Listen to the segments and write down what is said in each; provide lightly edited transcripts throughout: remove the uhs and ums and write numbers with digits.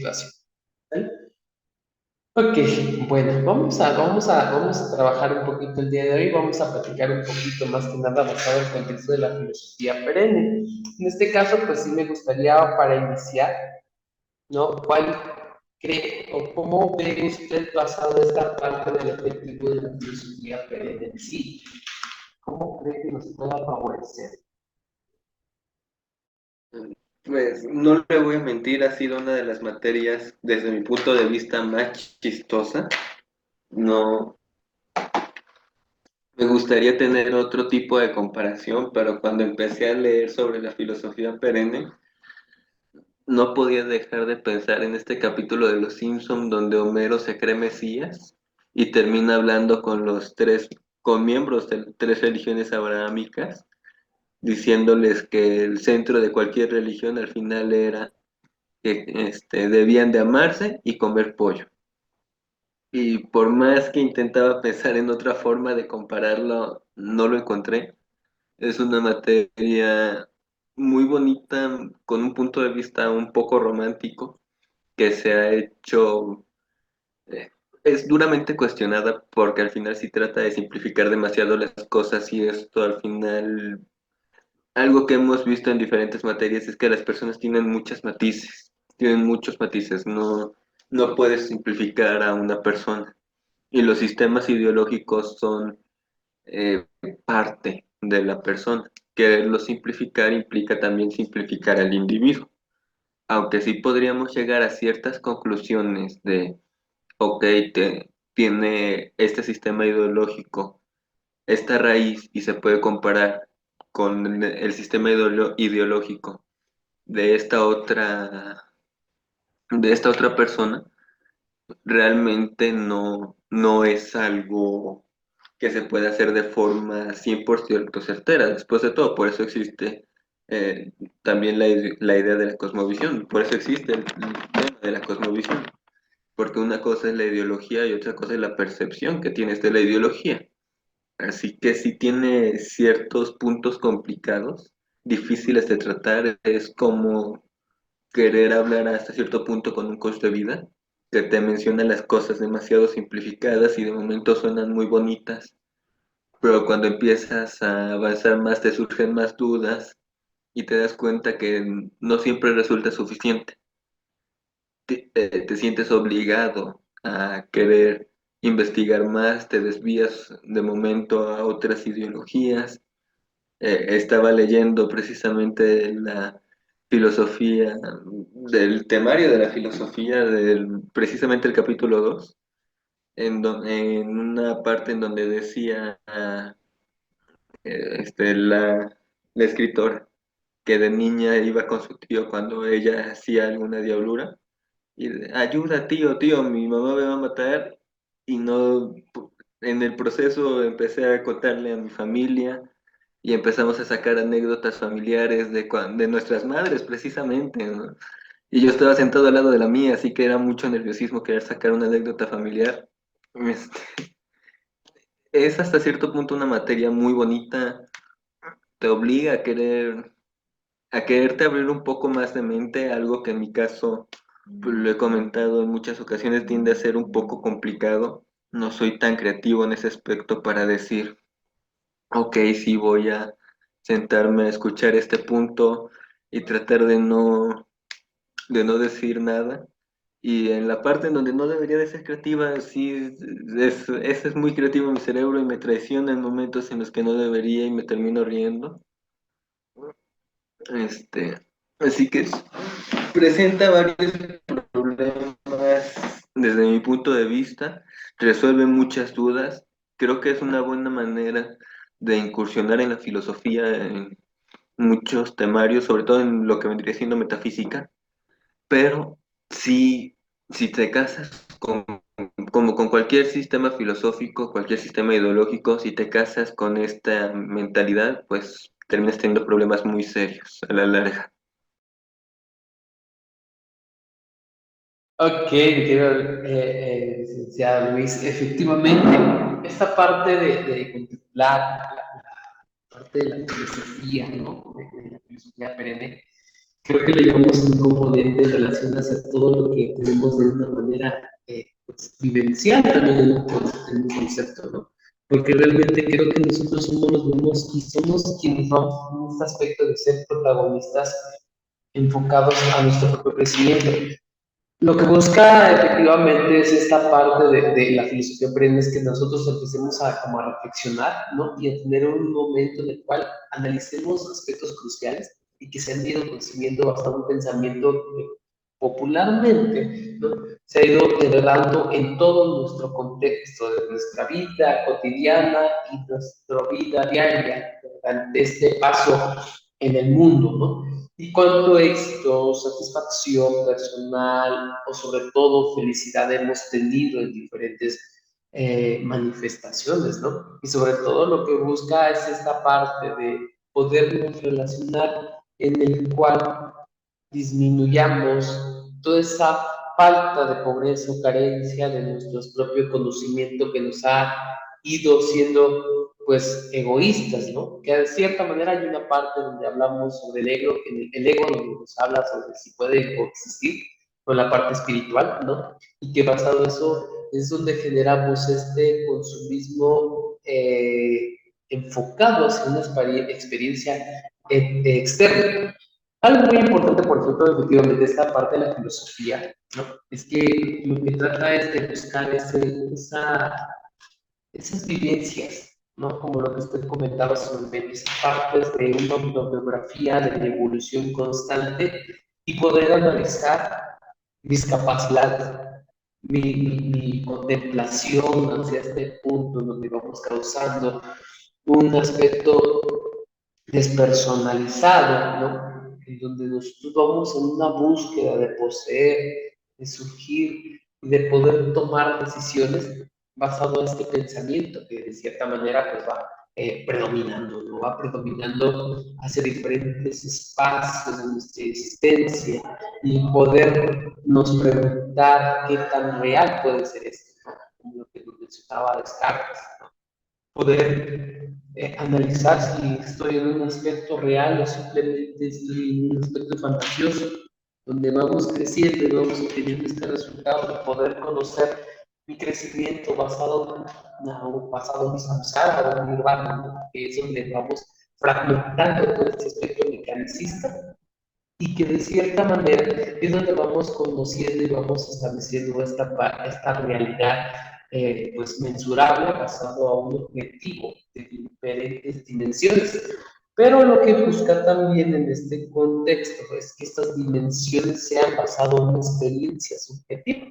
situación. ¿Vale? Ok, bueno, vamos a trabajar un poquito el día de hoy, vamos a platicar un poquito más que nada basado en el contexto de la filosofía perenne. En este caso, pues sí me gustaría para iniciar, ¿no? ¿Cuál cree o cómo ve usted basado esta parte del efectivo de la filosofía perenne en sí? ¿Cómo cree que nos pueda favorecer? Pues no le voy a mentir, ha sido una de las materias desde mi punto de vista más chistosa. No, me gustaría tener otro tipo de comparación, pero cuando empecé a leer sobre la filosofía perenne, no podía dejar de pensar en este capítulo de Los Simpson donde Homero se cree Mesías y termina hablando con con miembros de tres religiones abrahámicas, diciéndoles que el centro de cualquier religión al final era que debían de amarse y comer pollo. Y por más que intentaba pensar en otra forma de compararlo, no lo encontré. Es una materia muy bonita, con un punto de vista un poco romántico, que se ha hecho, eh, es duramente cuestionada porque al final sí trata de simplificar demasiado las cosas y esto al final, algo que hemos visto en diferentes materias es que las personas tienen muchos matices, no puedes simplificar a una persona. Y los sistemas ideológicos son eh, parte de la persona. Quererlo simplificar implica también simplificar al individuo, aunque sí podríamos llegar a ciertas conclusiones de, ok, tiene este sistema ideológico, esta raíz y se puede comparar con el sistema ideológico de de esta otra persona, realmente no es algo que se puede hacer de forma 100% certera. Después de todo, por eso existe también la idea de la cosmovisión, por eso existe el tema de la cosmovisión, porque una cosa es la ideología y otra cosa es la percepción que tienes de la ideología. Así que sí tiene ciertos puntos complicados, difíciles de tratar, es como querer hablar hasta cierto punto con un costo de vida, que te menciona las cosas demasiado simplificadas y de momento suenan muy bonitas, pero cuando empiezas a avanzar más te surgen más dudas y te das cuenta que no siempre resulta suficiente. Te sientes obligado a querer investigar más, te desvías de momento a otras ideologías. Estaba leyendo precisamente la filosofía del temario de la filosofía, precisamente el capítulo 2 en una parte en donde decía la escritora que de niña iba con su tío cuando ella hacía alguna diablura y ayuda tío, tío, mi mamá me va a matar y no, en el proceso empecé a contarle a mi familia y empezamos a sacar anécdotas familiares de nuestras madres precisamente, ¿no? Y yo estaba sentado al lado de la mía, así que era mucho nerviosismo querer sacar una anécdota familiar. Este, es hasta cierto punto una materia muy bonita, te obliga a quererte abrir un poco más de mente, algo que en mi caso, pues, lo he comentado en muchas ocasiones, tiende a ser un poco complicado. No soy tan creativo en ese aspecto para decir, ok, sí voy a sentarme a escuchar este punto y tratar de no decir nada. Y en la parte en donde no debería de ser creativa, sí, ese es muy creativo mi cerebro y me traiciona en momentos en los que no debería y me termino riendo. Este, así que presenta varios problemas desde mi punto de vista, resuelve muchas dudas. Creo que es una buena manera de incursionar en la filosofía en muchos temarios, sobre todo en lo que vendría siendo metafísica, pero si, si te casas como con cualquier sistema filosófico, cualquier sistema ideológico, si te casas con esta mentalidad, pues terminas teniendo problemas muy serios a la larga. Ok, mi querido licenciado Luis, efectivamente, esta parte de contemplar la parte de la filosofía, ¿no? De la filosofía perenne, creo que le llevamos un componente en relación hacia todo lo que tenemos de una manera pues, vivencial también en un concepto, ¿no? Porque realmente creo que nosotros somos los mismos y somos quienes vamos en este aspecto de ser protagonistas enfocados a nuestro propio crecimiento. Lo que busca efectivamente es esta parte de la filosofía perenne, es que nosotros empecemos a, como a reflexionar, ¿no? Y a tener un momento en el cual analicemos aspectos cruciales y que se han ido consumiendo basado en un pensamiento que popularmente, ¿no? Se ha ido heredando en todo nuestro contexto de nuestra vida cotidiana y nuestra vida diaria durante este paso en el mundo, ¿no? Y cuánto éxito, satisfacción personal o sobre todo felicidad hemos tenido en diferentes manifestaciones, ¿no? Y sobre todo lo que busca es esta parte de podernos relacionar en el cual disminuyamos toda esa falta de pobreza o carencia de nuestro propio conocimiento que nos ha ido siendo pues egoístas, ¿no? Que de cierta manera hay una parte donde hablamos sobre el ego donde nos habla sobre si puede coexistir con la parte espiritual, ¿no? Y que basado en eso es donde generamos este consumismo enfocado hacia una experiencia externa. Algo muy importante, por ejemplo, efectivamente, esta parte de la filosofía, ¿no? Es que lo que trata es de buscar esas vivencias, ¿no? Como lo que usted comentaba sobre esas partes de una autobiografía de la evolución constante y poder analizar mis capacidades, mi contemplación hacia este punto donde vamos causando un aspecto despersonalizado, ¿no? En donde nosotros vamos en una búsqueda de poseer, de surgir y de poder tomar decisiones basado en este pensamiento que de cierta manera pues va predominando, ¿no? Va predominando hacia diferentes espacios de nuestra existencia y podernos preguntar qué tan real puede ser esto, ¿no? Como lo que nos mencionaba Descartes, ¿no? Poder analizar si estoy en un aspecto real o simplemente estoy en un aspecto fantasioso, donde vamos creciendo y vamos obteniendo este resultado de poder conocer mi crecimiento basado en mi samsara o en mi nirvana, ¿no? Que es donde vamos fragmentando todo este aspecto mecanicista y que de cierta manera es donde vamos conociendo y vamos estableciendo esta realidad pues mensurable basado a un objetivo de diferentes dimensiones. Pero lo que busca también en este contexto es que estas dimensiones sean basadas en una experiencia subjetiva,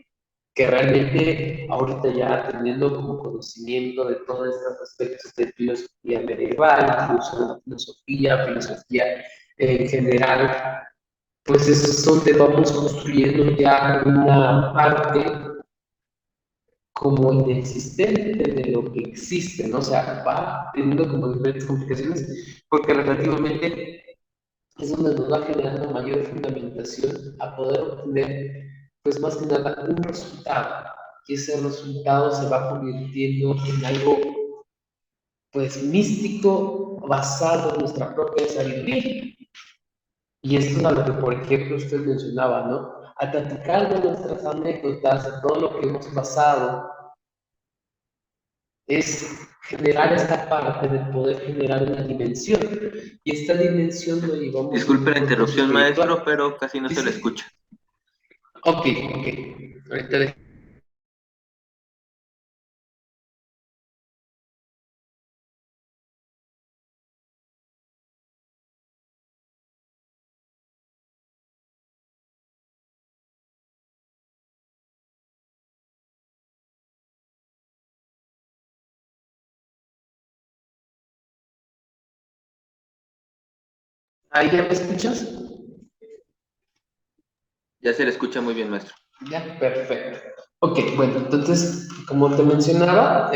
que realmente ahorita ya teniendo como conocimiento de todos estos aspectos de filosofía medieval, filosofía en general, pues es donde vamos construyendo ya una parte como inexistente de lo que existe, ¿no? O sea, va teniendo como diferentes complicaciones, porque relativamente es donde nos va generando mayor fundamentación a poder obtener, pues más que nada, un resultado, y ese resultado se va convirtiendo en algo, pues, místico, basado en nuestra propia sabiduría. Y esto es a lo que, por ejemplo, usted mencionaba, ¿no? Al platicar de nuestras anécdotas, de todo lo que hemos pasado, es generar esta parte de poder generar una dimensión. Y esta dimensión lo llevamos en Disculpe un la contexto interrupción, maestro, espiritual. pero casi no Sí, se le sí. escucha. Ok, ok. Ahorita ¿ahí ya me escuchas? Ya se le escucha muy bien, maestro. Ya, perfecto. Ok, bueno, entonces, como te mencionaba,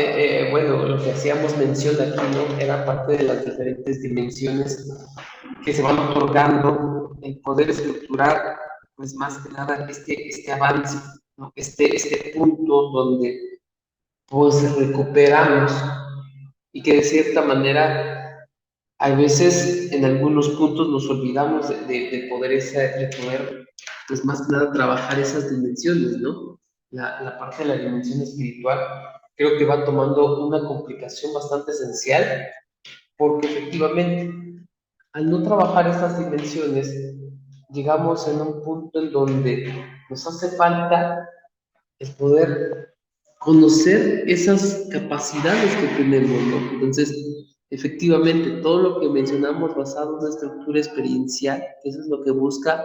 bueno, lo que hacíamos mención aquí, ¿no? Era parte de las diferentes dimensiones que se van otorgando en poder estructurar, pues más que nada, este avance, ¿no? Este punto donde pues recuperamos y que de cierta manera A veces en algunos puntos nos olvidamos de poder, de poder, pues más que nada, trabajar esas dimensiones, ¿no? La parte de la dimensión espiritual creo que va tomando una complicación bastante esencial porque efectivamente, al no trabajar estas dimensiones, llegamos en un punto en donde nos hace falta el poder conocer esas capacidades que tenemos, ¿no? Entonces, efectivamente, todo lo que mencionamos basado en una estructura experiencial, que eso es lo que busca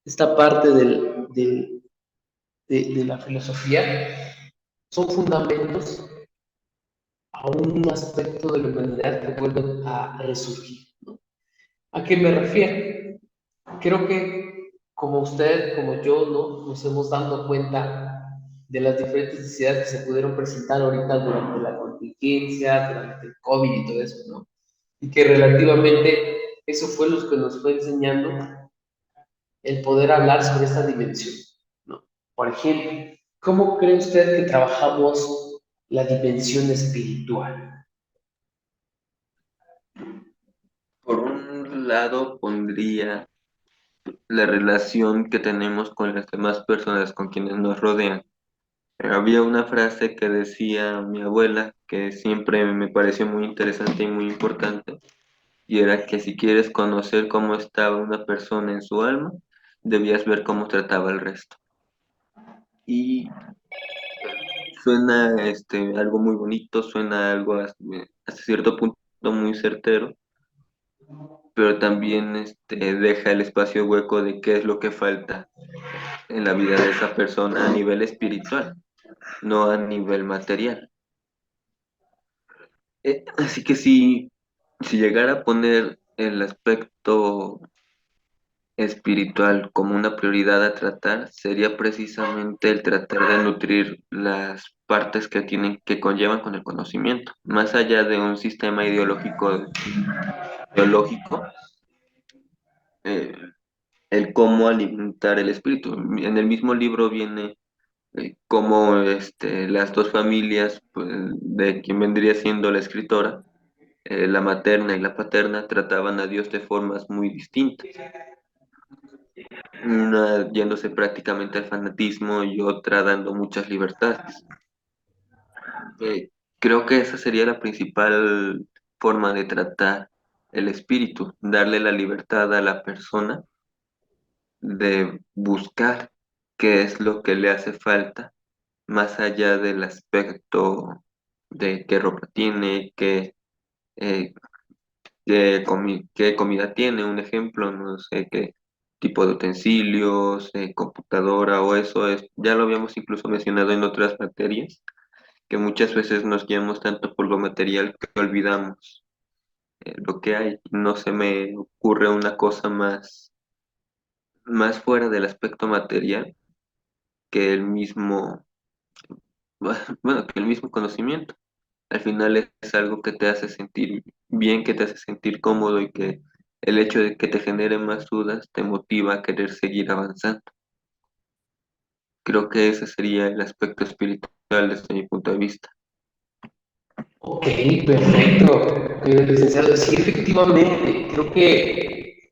esta parte de la filosofía, son fundamentos a un aspecto de la humanidad que vuelven a resurgir, ¿no? ¿A qué me refiero? Creo que como usted, como yo, ¿no? Nos hemos dado cuenta de las diferentes necesidades que se pudieron presentar ahorita durante la contingencia, durante el COVID y todo eso, ¿no? Y que relativamente eso fue lo que nos fue enseñando el poder hablar sobre esta dimensión, ¿no? Por ejemplo, ¿cómo cree usted que trabajamos la dimensión espiritual? Por un lado, pondría la relación que tenemos con las demás personas, con quienes nos rodean. Había una frase que decía mi abuela que siempre me pareció muy interesante y muy importante, y era que si quieres conocer cómo estaba una persona en su alma, debías ver cómo trataba al resto. Y suena algo muy bonito, suena algo hasta cierto punto muy certero, pero también deja el espacio hueco de qué es lo que falta en la vida de esa persona a nivel espiritual, no a nivel material. Así que si llegara a poner el aspecto espiritual como una prioridad a tratar, sería precisamente el tratar de nutrir las partes que tienen, que conllevan con el conocimiento, más allá de un sistema ideológico, eh, el cómo alimentar el espíritu. En el mismo libro viene cómo las dos familias, pues, de quien vendría siendo la escritora, la materna y la paterna, trataban a Dios de formas muy distintas, una yéndose prácticamente al fanatismo y otra dando muchas libertades. Eh, Creo que esa sería la principal forma de tratar el espíritu, darle la libertad a la persona de buscar qué es lo que le hace falta, más allá del aspecto de qué ropa tiene, eh, qué comida tiene, un ejemplo, no sé qué tipo de utensilios, computadora o eso es, ya lo habíamos incluso mencionado en otras materias, que muchas veces nos guiamos tanto por lo material que olvidamos lo que hay. No se me ocurre una cosa más fuera del aspecto material que el mismo, bueno, que el mismo conocimiento. Al final es algo que te hace sentir bien, que te hace sentir cómodo y que el hecho de que te genere más dudas te motiva a querer seguir avanzando. Creo que ese sería el aspecto espiritual desde mi punto de vista. Ok, perfecto, licenciado. Sí, efectivamente, creo que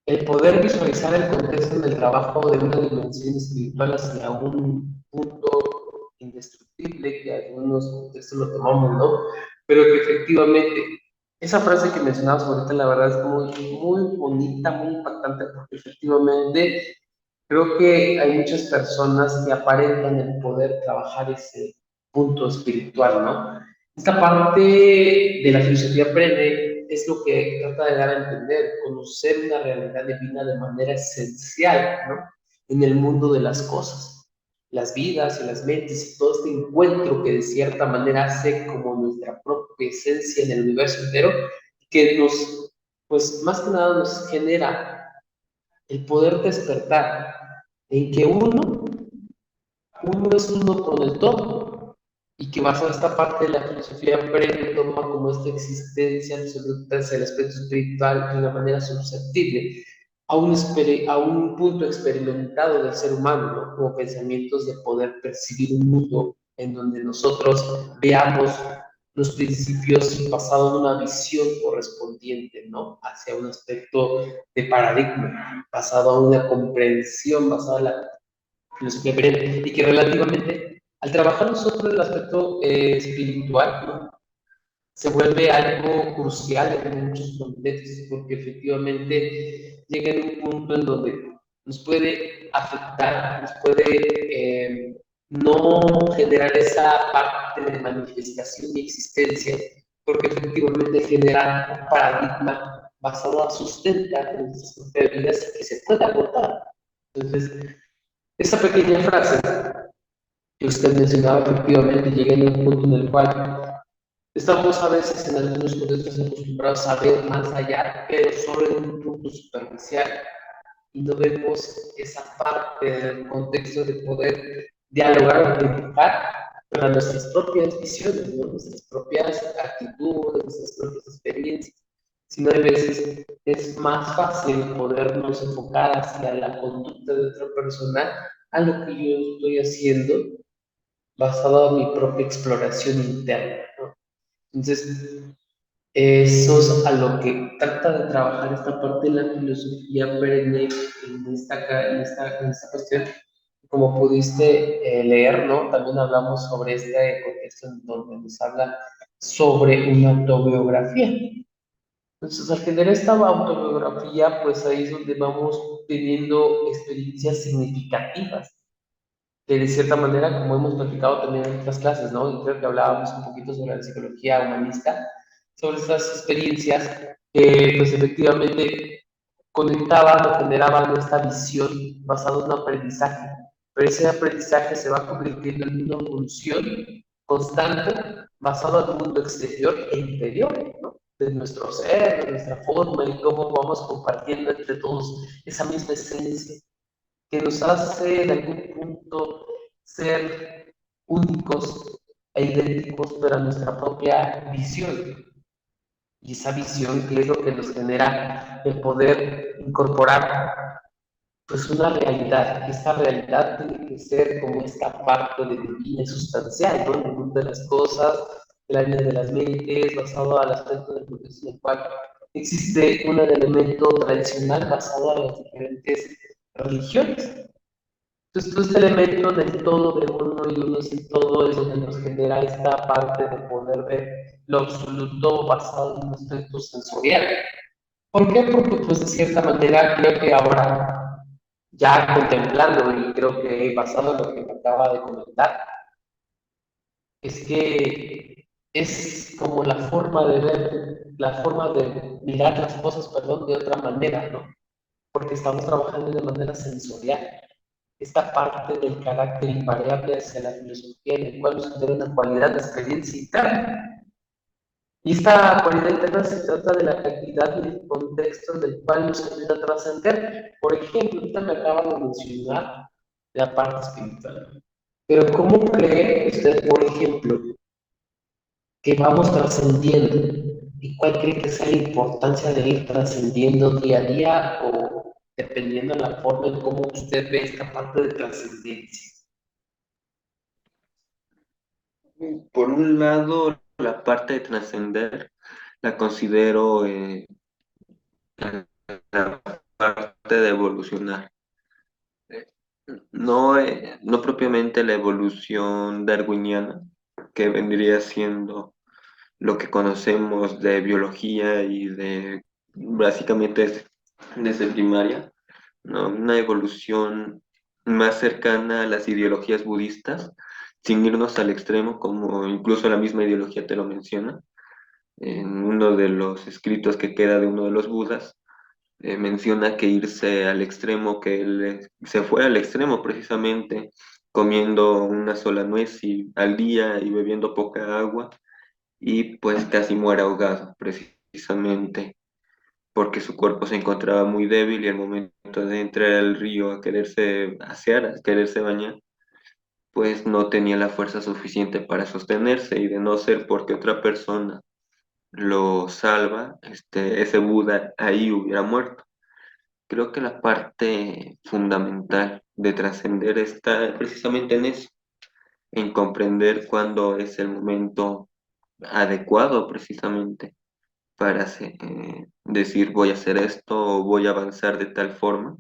el poder visualizar el contexto en el trabajo de una dimensión espiritual hacia un punto indestructible, que algunos contextos lo tomamos, ¿no? Pero que efectivamente, esa frase que mencionabas ahorita, la verdad es muy, muy bonita, muy impactante, porque efectivamente creo que hay muchas personas que aparentan el poder trabajar ese punto espiritual, ¿no? Esta parte de la filosofía aprende es lo que trata de dar a entender, conocer una realidad divina de manera esencial, ¿no? En el mundo de las cosas, las vidas y las mentes y todo este encuentro que de cierta manera hace como nuestra propia esencia en el universo entero, que nos, pues más que nada nos genera el poder despertar en que uno es uno con el todo y que basado en esta parte de la filosofía breve toma como esta existencia absoluta hacia el aspecto espiritual de una manera susceptible a un punto experimentado del ser humano, ¿no? Como pensamientos de poder percibir un mundo en donde nosotros veamos los principios basados en una visión correspondiente, ¿no? Hacia un aspecto de paradigma, basado en una comprensión, basada en la filosofía perenne, y que relativamente, al trabajar nosotros el aspecto espiritual, ¿no? Se vuelve algo crucial en muchos contextos, porque efectivamente llega en un punto en donde nos puede afectar, nos puede no generar esa parte de manifestación y existencia, porque efectivamente genera un paradigma basado a sustentar nuestras propias vidas que se puede aportar. Entonces, esa pequeña frase que usted mencionaba, efectivamente llega en un punto en el cual estamos a veces en algunos contextos acostumbrados a ver más allá, pero solo en un punto superficial, y no vemos esa parte del contexto de poder dialogar o identificar para nuestras propias visiones, ¿no? Nuestras propias actitudes, nuestras propias experiencias. Sino a veces es más fácil podernos enfocar hacia la conducta de otra persona a lo que yo estoy haciendo basado en mi propia exploración interna, ¿no? Entonces, eso es a lo que trata de trabajar esta parte de la filosofía perenne en esta cuestión. Como pudiste leer, ¿no? También hablamos sobre este contexto en donde nos habla sobre una autobiografía. Entonces, al tener esta autobiografía, pues ahí es donde vamos teniendo experiencias significativas que de cierta manera, como hemos platicado también en otras clases, ¿no? Y creo que hablábamos un poquito sobre la psicología humanista, sobre estas experiencias que, pues efectivamente, conectaban o generaban esta visión basada en un aprendizaje. Pero ese aprendizaje se va convirtiendo en una evolución constante basada en el mundo exterior e interior, ¿no? De nuestro ser, de nuestra forma y cómo vamos compartiendo entre todos esa misma esencia que nos hace en algún punto ser únicos e idénticos, pero a nuestra propia visión. Y esa visión que es lo que nos genera el poder incorporar pues una realidad. Esta realidad tiene que ser como esta parte de divina y sustancial, ¿no? En el mundo de las cosas, el área de las mentes, basado al aspecto del proceso en el cual existe un elemento tradicional basado en las diferentes religiones. Entonces, todo este elemento del todo, de uno y uno sin todo, es lo que nos genera esta parte de poder ver lo absoluto basado en un aspecto sensorial. ¿Por qué? Porque, pues, de cierta manera, creo que ahora, ya contemplando, y creo que basado en lo que me acaba de comentar, es que es como la forma de ver, la forma de mirar las cosas, perdón, de otra manera, ¿no? Porque estamos trabajando de manera sensorial. Esta parte del carácter invariable hacia la filosofía, en el cual nos genera una cualidad de experiencia interna. Y esta cualidad interna se trata de la calidad y el contexto del cual nos ayuda a trascender. Por ejemplo, ahorita me acaba de mencionar la parte espiritual. Pero ¿cómo cree usted, por ejemplo, que vamos trascendiendo? ¿Y cuál cree que sea la importancia de ir trascendiendo día a día o dependiendo de la forma en cómo usted ve esta parte de trascendencia? Por un lado, la parte de trascender la considero la parte de evolucionar. Eh, No, no propiamente la evolución darwiniana, que vendría siendo lo que conocemos de biología y de básicamente desde primaria, ¿no? Una evolución más cercana a las ideologías budistas, sin irnos al extremo, como incluso la misma ideología te lo menciona. En uno de los escritos que queda de uno de los Budas, menciona que irse al extremo, que él se fue al extremo precisamente comiendo una sola nuez al día y bebiendo poca agua y pues casi muere ahogado precisamente porque su cuerpo se encontraba muy débil y al momento de entrar al río a quererse asear, a quererse bañar, pues no tenía la fuerza suficiente para sostenerse y de no ser porque otra persona lo salva, ese Buda ahí hubiera muerto. Creo que la parte fundamental de trascender está precisamente en eso, en comprender cuándo es el momento adecuado precisamente para decir voy a hacer esto o voy a avanzar de tal forma,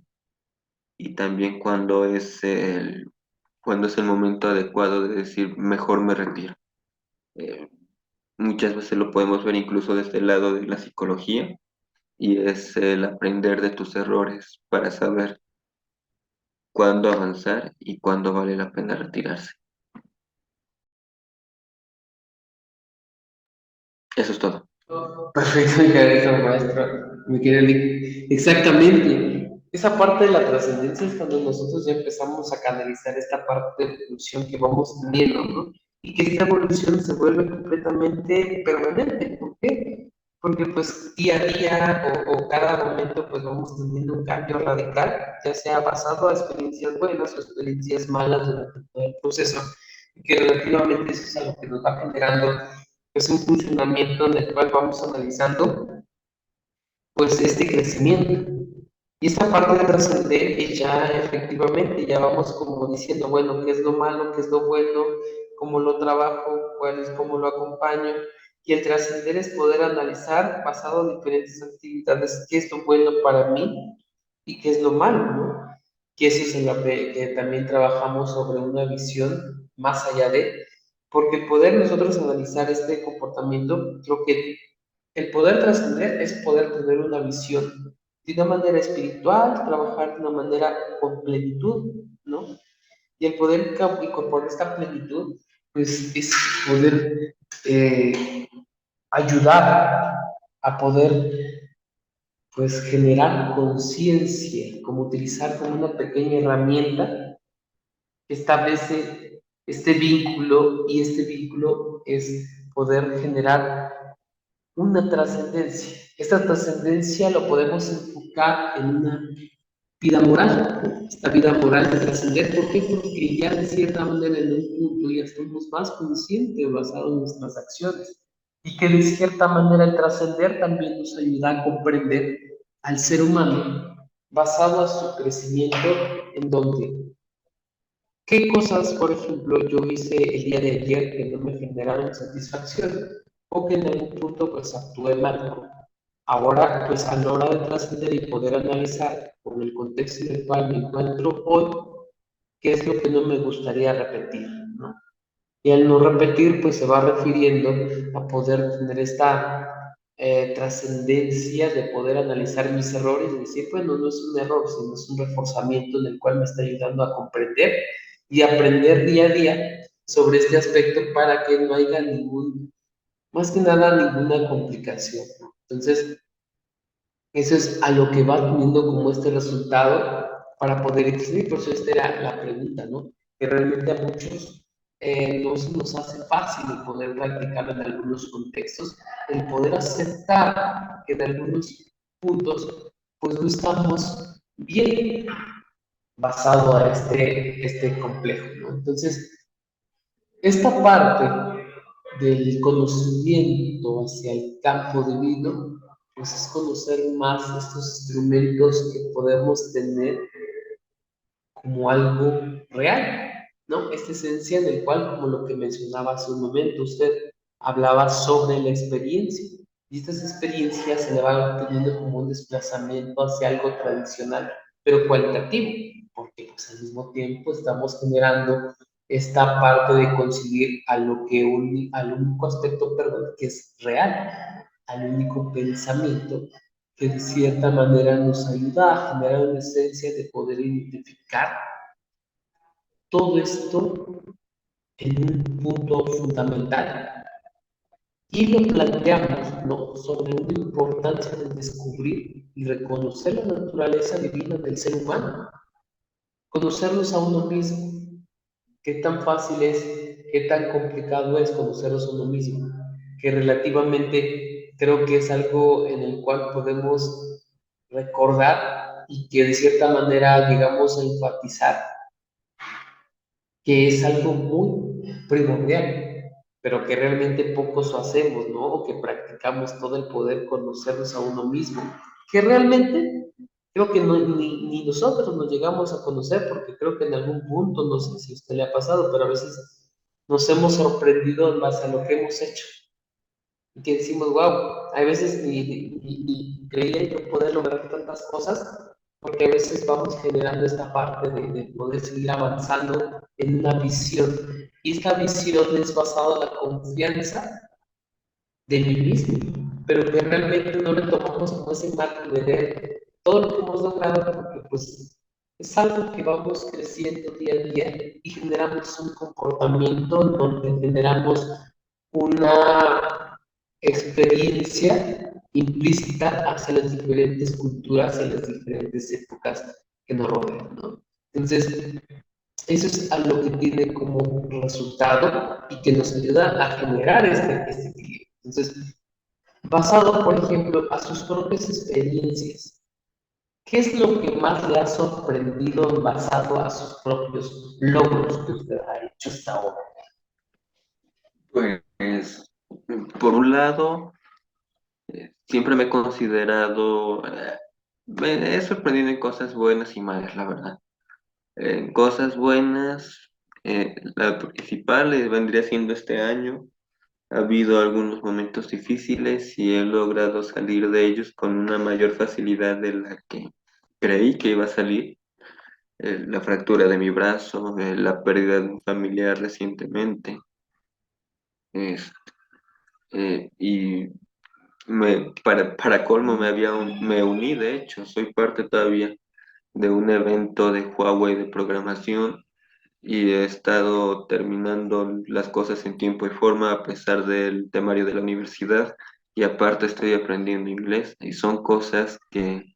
y también cuando es el momento adecuado de decir mejor me retiro. Eh, Muchas veces lo podemos ver incluso desde el lado de la psicología, y es el aprender de tus errores para saber cuándo avanzar y cuándo vale la pena retirarse. Eso es todo. Perfecto, mi querido maestro, mi querido Lick. Exactamente. Esa parte de la trascendencia es cuando nosotros ya empezamos a canalizar esta parte de evolución que vamos teniendo, ¿no? Y que esta evolución se vuelve completamente permanente. ¿Por qué? Porque pues día a día o cada momento pues vamos teniendo un cambio radical, ya sea basado a experiencias buenas o experiencias malas durante todo el proceso, y que relativamente eso es a lo que nos va generando es un funcionamiento en el cual vamos analizando pues este crecimiento. Y esta parte de trascender que ya efectivamente ya vamos como diciendo, bueno, qué es lo malo, qué es lo bueno, cómo lo trabajo, cuál es cómo lo acompaño. Y el trascender es poder analizar basado en diferentes actividades qué es lo bueno para mí y qué es lo malo, ¿no? Que eso es en lo que también trabajamos sobre una visión más allá de, porque el poder nosotros analizar este comportamiento, creo que el poder trascender es poder tener una visión de una manera espiritual, trabajar de una manera con plenitud, ¿no? Y el poder incorporar esta plenitud, pues es poder ayudar a poder, pues, generar conciencia, como utilizar como una pequeña herramienta que establece este vínculo y este vínculo es poder generar una trascendencia. Esta trascendencia lo podemos enfocar en una vida moral, esta vida moral de trascender. ¿Por qué? Porque ya de cierta manera en un punto ya estamos más conscientes basado en nuestras acciones y que de cierta manera el trascender también nos ayuda a comprender al ser humano basado a su crecimiento en donde ¿qué cosas, por ejemplo, yo hice el día de ayer que no me generaron satisfacción o que en algún punto pues actué mal, ¿no? Ahora, pues a la hora de trascender y poder analizar con el contexto en el cual me encuentro hoy, qué es lo que no me gustaría repetir, ¿no? Y al no repetir, pues se va refiriendo a poder tener esta trascendencia de poder analizar mis errores y decir, bueno, no es un error, sino es un reforzamiento en el cual me está ayudando a comprender y aprender día a día sobre este aspecto para que no haya ningún, más que nada, ninguna complicación, ¿no? Entonces, eso es a lo que va teniendo como este resultado para poder existir. Por eso esta era la pregunta, ¿no? Que realmente a muchos no se nos hace fácil el poder practicarlo en algunos contextos, el poder aceptar que en algunos puntos pues no estamos bien basado a este complejo, ¿no? Entonces, esta parte del conocimiento hacia el campo divino, pues es conocer más estos instrumentos que podemos tener como algo real, ¿no? Esta esencia en el cual, como lo que mencionaba hace un momento, usted hablaba sobre la experiencia, y estas experiencias se le van teniendo como un desplazamiento hacia algo tradicional, pero cualitativo, porque pues al mismo tiempo estamos generando esta parte de conseguir a lo que al único aspecto, perdón, que es real, al único pensamiento que de cierta manera nos ayuda a generar una esencia de poder identificar todo esto en un punto fundamental y lo planteamos, ¿no?, sobre una importancia de descubrir y reconocer la naturaleza divina del ser humano, conocernos a uno mismo. ¿Qué tan fácil es, qué tan complicado es conocernos a uno mismo? Que relativamente creo que es algo en el cual podemos recordar y que de cierta manera llegamos a enfatizar que es algo muy primordial, pero que realmente pocos lo hacemos, ¿no? O que practicamos todo el poder conocernos a uno mismo, que realmente creo que ni nosotros nos llegamos a conocer, porque creo que en algún punto, no sé si a usted le ha pasado, pero a veces nos hemos sorprendido en base a lo que hemos hecho. y que decimos, wow, hay veces y creía yo poder lograr tantas cosas, porque a veces vamos generando esta parte de poder seguir avanzando en una visión. Y esta visión es basada en la confianza de mí mismo, pero que realmente no le tomamos como ese marco de ver todo lo que hemos logrado, porque pues es algo que vamos creciendo día a día y generamos un comportamiento donde generamos una experiencia implícita hacia las diferentes culturas y las diferentes épocas que nos rodean, ¿no? Entonces, eso es a lo que tiene como resultado y que nos ayuda a generar este equilibrio. Entonces, basado, por ejemplo, a sus propias experiencias, ¿qué es lo que más le ha sorprendido basado a sus propios logros que usted ha hecho hasta ahora? Pues, por un lado, siempre me he considerado, me he sorprendido en cosas buenas y malas, la verdad. En cosas buenas, la principal vendría siendo este año. Ha habido algunos momentos difíciles y he logrado salir de ellos con una mayor facilidad de la que creí que iba a salir. La fractura de mi brazo, la pérdida de un familiar recientemente. es- y para colmo me uní, de hecho, soy parte todavía de un evento de Huawei de programación y he estado terminando las cosas en tiempo y forma a pesar del temario de la universidad y aparte estoy aprendiendo inglés y son cosas que